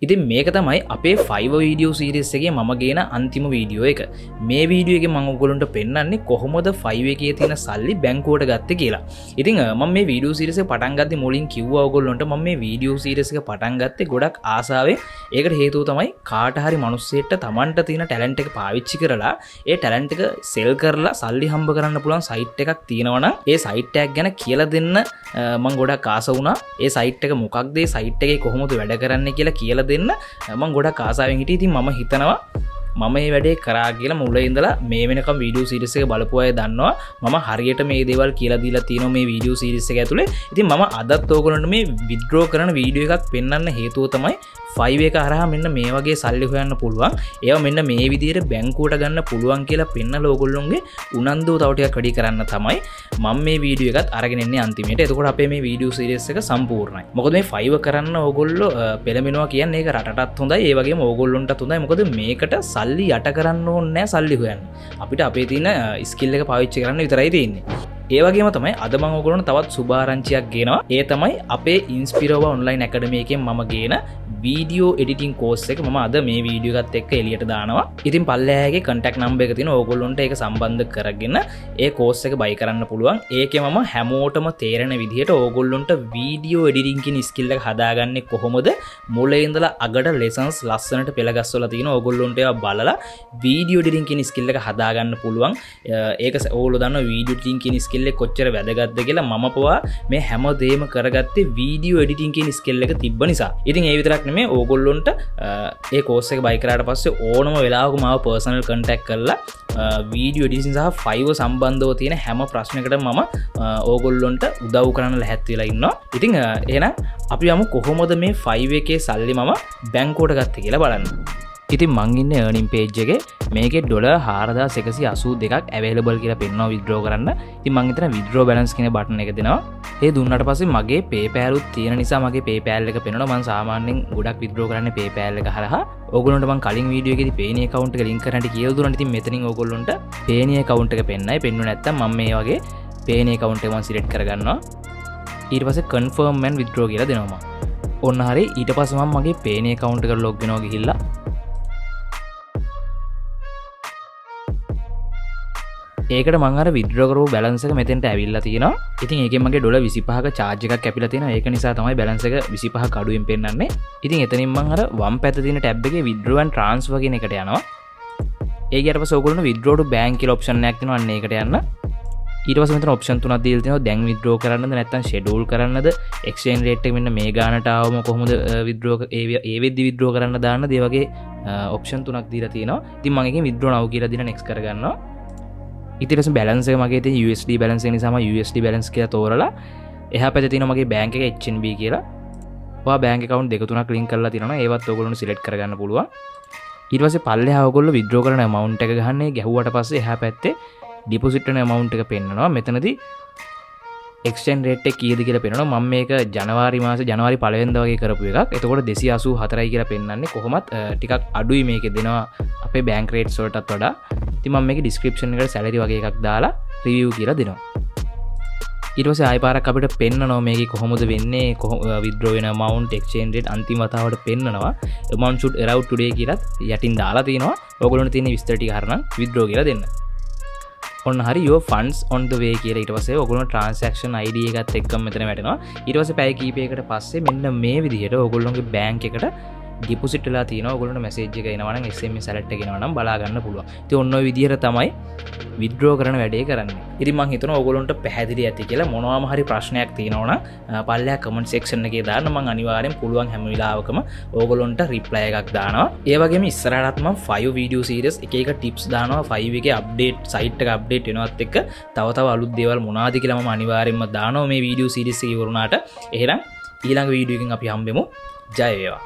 ඉතින් මේක තමයි අපේ 5 වීඩියෝ සීරීස් එකේ මම ගේන අන්තිම වීඩියෝ එක. මේ වීඩියෝ එකේ මම ඔයගොල්ලන්ට පෙන්නන්නේ කොහොමද 5 එකේ තියෙන සල්ලි බැංකුවට ගත්තේ කියලා. ඉතින් මම මේ වීඩියෝ සීරීස් එක පටන් ගත්තේ මුලින් කිව්වා ඔයගොල්ලන්ට මම මේ වීඩියෝ සීරීස් එක පටන් ගත්තේ ගොඩක් ආසාවෙන්. ඒකට හේතුව තමයි කාට හරි මිනිස්සෙක්ට Tamanට තියෙන ටැලන්ට් එක පාවිච්චි කරලා ඒ ටැලන්ට් එක සෙල් කරලා සල්ලි හම්බ කරන්න පුළුවන් සයිට් එකක් තියෙනවා නම් ඒ සයිට් එකක් ගැන කියලා දෙන්න මම ගොඩක් ආස වුණා. ඒ සයිට් එක මොකක්ද? ඒ සයිට් එකේ කොහොමද වැඩ කරන්නේ කියලා කියලා දෙන්න මම ගොඩක් ආසාවෙන් හිටියේ. ඉතින් මම හිතනවා මම මේ වැඩේ කරා කියලා මුලින් ඉඳලා මේ වෙනකම් වීඩියෝ සීරීස් එක බලපු අය දන්නවා මම හරියට මේ දේවල් කියලා දීලා තියෙනවා මේ වීඩියෝ සීරීස් එක ඇතුලේ. ඉතින් මම අදත් ඕගොල්ලන්ට මේ විත්ඩ්‍රෝ කරන වීඩියෝ එකක් පෙන්වන්න හේතුව තමයි 5 එක හරහා මෙන්න මේ වගේ සල්ලි හොයන්න පුළුවන්. ඒවා මෙන්න මේ විදිහට බැංකුවට ගන්න පුළුවන් කියලා පෙන්නලා ඕගොල්ලොන්ගේ උනන්දුව තව ටිකක් වැඩි කරන්න තමයි මම මේ වීඩියෝ එකත් අරගෙන එන්නේ අන්තිමේට. එතකොට අපේ මේ වීඩියෝ සීරීස් එක සම්පූර්ණයි. මොකද මේ 5 කරන්න ඕගොල්ලෝ පෙළඹෙනවා කියන්නේ ඒක රටටත් හොඳයි. ඒ වගේම ඕගොල්ලොන්ටත් හොඳයි. මොකද මේකට සල්ලි යට කරන්න ඕනේ නැහැ සල්ලි හොයන්න. අපිට අපේ තියෙන ස්කිල් එක පාවිච්චි කරන්න විතරයි තියෙන්නේ. ඒ වගේම තමයි අද මම ඔයගොල්ලන්ට තවත් සුභාරංචියක් ගේනවා. ඒ තමයි අපේ ඉන්ස්පිරෝවා ඔන්ලයින් ඇකඩමි එකෙන් මම ගේන වීඩියෝ එඩිටින් කෝස් එක මම අද මේ වීඩියෝ එකත් එක්ක එළියට දානවා. ඉතින් පල්ලෙහාගේ contact number එක තියෙනවා. ඕගොල්ලොන්ට ඒක සම්බන්ධ කරගෙන ඒ කෝස් එක buy කරන්න පුළුවන්. ඒකේ මම හැමෝටම තේරෙන විදිහට ඕගොල්ලොන්ට වීඩියෝ එඩිටින් කියන ස්කිල් එක හදාගන්නේ කොහොමද මුලින් ඉඳලා අගට lessons ලස්සනට පෙළ ගස්වලා තියෙනවා. ඕගොල්ලොන්ට ඒවා බලලා වීඩියෝ එඩිටින් කියන ස්කිල් එක හදාගන්න පුළුවන්. ඒක ඕගොල්ලෝ දන්නවා වීඩියෝ එඩිටින් කියන ස්කිල් එක කොච්චර වැදගත්ද කියලා. මම පවා මේ හැම දෙයක්ම කරගත්තේ වීඩියෝ එඩිටින් කියන ස්කිල් එක තිබ්බ නිසා. ඉතින් ඒ විතරක් නෙමෙයි ඕගොල්ලොන්ට ඒ කෝස් එක buy කරාට පස්සේ ඕනම වෙලාවක මාව personal contact කරලා වීඩියෝ එඩිටින් සහ 5 සම්බන්ධව තියෙන හැම ප්‍රශ්නයකටම මම ඕගොල්ලොන්ට උදව් කරන්න ලැහැත් වෙලා ඉන්නවා. ඉතින් එහෙනම් අපි යමු කොහොමද මේ 5 එකේ සල්ලි මම බැංකුවට ගත්තේ කියලා බලන්න. ඉතින් මං ඉන්නේ earning page එකේ. මේකේ $4182ක් available කියලා පෙන්නනවා withdraw කරන්න. ඉතින් මං හිතන withdraw balance කියන බටන් එක දෙනවා. ඒ දුන්නාට පස්සේ මගේ PayPal උත් තියෙන නිසා මගේ PayPal එක පෙන්නනවා. මං සාමාන්‍යයෙන් ගොඩක් withdraw කරන්නේ PayPal එක හරහා. ඕගොල්ලන්ට මං කලින් වීඩියෝ එකේදී Payoneer account එක link කරන්නට කියලා දුන්නා. ඉතින් මෙතනින් ඕගොල්ලන්ට Payoneer account එක පෙන්නයි. පෙන්නුනේ නැත්තම් මම මේ වගේ Payoneer account එක මං select කරගන්නවා. ඊට පස්සේ confirm and withdraw කියලා දෙනවා මම. ඔන්න හරි. ඊට පස්සේ මම මගේ Payoneer account එකට log වෙනවා ගිහිල්ලා ඒකට මං අර withdraw කරපු balance එක මෙතෙන්ට ඇවිල්ලා තියෙනවා. ඉතින් ඒකෙන් මගේ $25ක charge එකක් කැපිලා තියෙනවා. ඒක නිසා තමයි balance එක 25ක් අඩුවෙන් පෙන්නන්නේ. ඉතින් එතනින් මං අර වම් පැත්තේ තියෙන tab එකේ withdraw and transfer කියන එකට යනවා. ඒ ගියට පස්සේ ඕගොල්ලෝ withdraw to bank කියලා option එකක් තියෙනවා. අන්න ඒකට යන්න. ඊට පස්සේ මෙතන option තුනක් දීලා තියෙනවා. දැන් withdraw කරන්නද නැත්නම් schedule කරන්නද, exchange rate එක මෙන්න මේ ගානට ආවම කොහොමද withdraw ඒ වෙද්දි withdraw කරන්න දාන්නද, ඒ වගේ option තුනක් දීලා තියෙනවා. ඉතින් මම එකෙන් withdraw now කියලා දීලා next කරගන්නවා. ඊට පස්සේ balance එක මගේ තියෙන USD balance එක නිසා මම USD balance කියලා තෝරලා එහා පැත්තේ තියෙන මගේ bank එක HNB කියලා. ඔයා bank account දෙක තුනක් link කරලා තියෙනවා. ඒවත් ඔයගොල්ලෝ select කරගන්න පුළුවන්. ඊට පස්සේ පල්ලෙහා ඔයගොල්ලෝ withdraw කරන amount එක ගහන්නේ. ගැහුවට පස්සේ එහා පැත්තේ deposit වෙන amount එක පෙන්නනවා. මෙතනදී exchange rate එක කීයද කියලා පෙන්නනවා. මම මේක ජනවාරි 1 වෙනිදා වගේ කරපු එකක්. එතකොට 284යි කියලා පෙන්නන්නේ. කොහොමත් ටිකක් අඩුයි මේකේ දෙනවා අපේ bank rates වලටත් වඩා. ඉතින් මම මේකේ description එකට salary වගේ එකක් දාලා review කියලා දෙනවා. ඊට පස්සේ ආයෙ පාරක් අපිට පෙන්නනවා මේකේ කොහොමද වෙන්නේ, withdraw වෙන amount, exchange rate අන්තිම වතාවට පෙන්නනවා. amount should arrive today කියලාත් යටින් දාලා තිනවා. ඔයගොල්ලන්ට තියෙන විස්තර ටික හරනම් withdraw කියලා දෙන්න. ඔන්න හරි your funds on the way කියලා. ඊට පස්සේ ඔයගොල්ලෝ transaction ID එකත් එක්කම මෙතන වැටෙනවා. ඊට පස්සේ පැය කීපයකට පස්සේ මෙන්න මේ විදිහට ඔයගොල්ලෝගේ bank එකට deposit වෙලා තියෙනවා. ඔයගොල්ලන්ට message එක එනවා නම් SMS alert එක එනවා නම් බලා ගන්න පුළුවන්. ඉතින් ඔන්න ඔය විදිහට තමයි withdraw කරන වැඩේ කරන්නේ. ඉතින් මම හිතනවා ඔයගොල්ලන්ට පැහැදිලි ඇති කියලා. මොනවාම හරි ප්‍රශ්නයක් තියෙනවා නම් පල්ලෙහා comment section එකේ දාන්න. මම අනිවාර්යෙන් පුළුවන් හැම වෙලාවකම ඔයගොල්ලන්ට reply එකක් දානවා. ඒ වගේම ඉස්සරහටත් මම 5 video series එක එක tips දානවා. 5 එකේ update site එක update වෙනවත් එක්ක තව අලුත් දේවල් මොනවාද කියලා මම අනිවාර්යෙන්ම දානවා මේ video series එක ඉවරුනාට. එහෙනම් ඊළඟ වීඩියෝ එකකින් අපි හම්බෙමු. ජය වේවා.